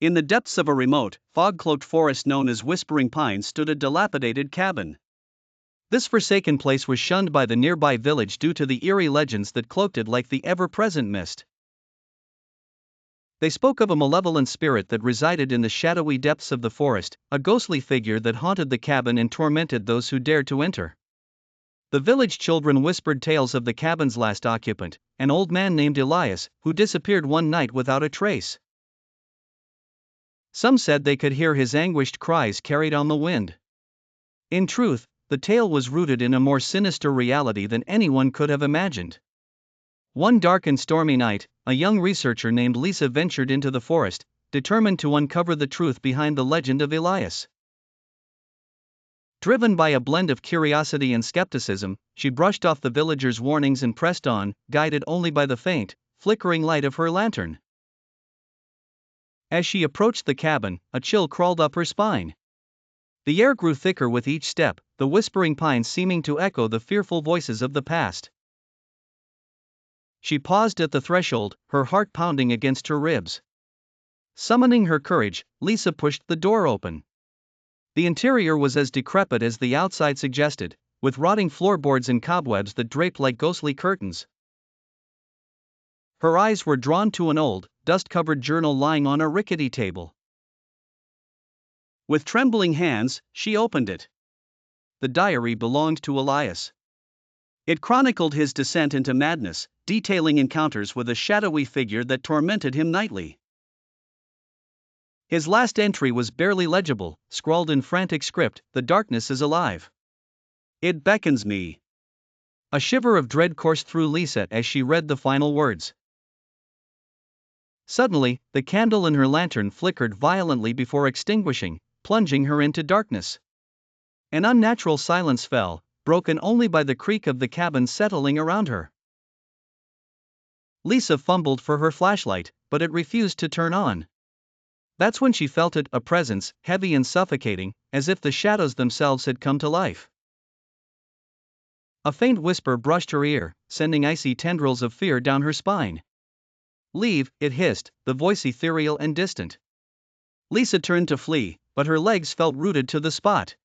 In the depths of a remote, fog-cloaked forest known as Whispering Pines stood a dilapidated cabin. This forsaken place was shunned by the nearby village due to the eerie legends that cloaked it like the ever-present mist. They spoke of a malevolent spirit that resided in the shadowy depths of the forest, a ghostly figure that haunted the cabin and tormented those who dared to enter. The village children whispered tales of the cabin's last occupant, an old man named Elias, who disappeared one night without a trace. Some said they could hear his anguished cries carried on the wind. In truth, the tale was rooted in a more sinister reality than anyone could have imagined. One dark and stormy night, a young researcher named Lisa ventured into the forest, determined to uncover the truth behind the legend of Elias. Driven by a blend of curiosity and skepticism, she brushed off the villagers' warnings and pressed on, guided only by the faint, flickering light of her lantern. As she approached the cabin, a chill crawled up her spine. The air grew thicker with each step, the whispering pines seeming to echo the fearful voices of the past. She paused at the threshold, her heart pounding against her ribs. Summoning her courage, Lisa pushed the door open. The interior was as decrepit as the outside suggested, with rotting floorboards and cobwebs that draped like ghostly curtains. Her eyes were drawn to an old, dust-covered journal lying on a rickety table. With trembling hands, she opened it. The diary belonged to Elias. It chronicled his descent into madness, detailing encounters with a shadowy figure that tormented him nightly. His last entry was barely legible, scrawled in frantic script, "The darkness is alive. It beckons me." A shiver of dread coursed through Lisa as she read the final words. Suddenly, the candle in her lantern flickered violently before extinguishing, plunging her into darkness. An unnatural silence fell, broken only by the creak of the cabin settling around her. Lisa fumbled for her flashlight, but it refused to turn on. That's when she felt it, a presence, heavy and suffocating, as if the shadows themselves had come to life. A faint whisper brushed her ear, sending icy tendrils of fear down her spine. "Leave," it hissed, the voice ethereal and distant. Lisa turned to flee, but her legs felt rooted to the spot.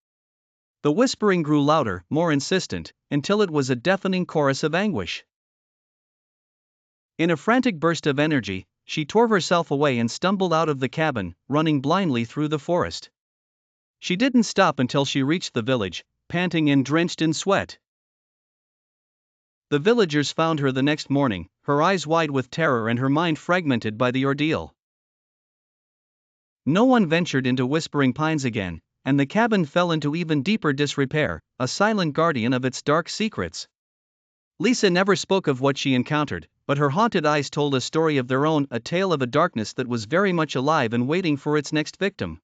The whispering grew louder, more insistent, until it was a deafening chorus of anguish. In a frantic burst of energy, she tore herself away and stumbled out of the cabin, running blindly through the forest. She didn't stop until she reached the village, panting and drenched in sweat. The villagers found her the next morning, her eyes wide with terror and her mind fragmented by the ordeal. No one ventured into Whispering Pines again, and the cabin fell into even deeper disrepair, a silent guardian of its dark secrets. Lisa never spoke of what she encountered, but her haunted eyes told a story of their own, a tale of a darkness that was very much alive and waiting for its next victim.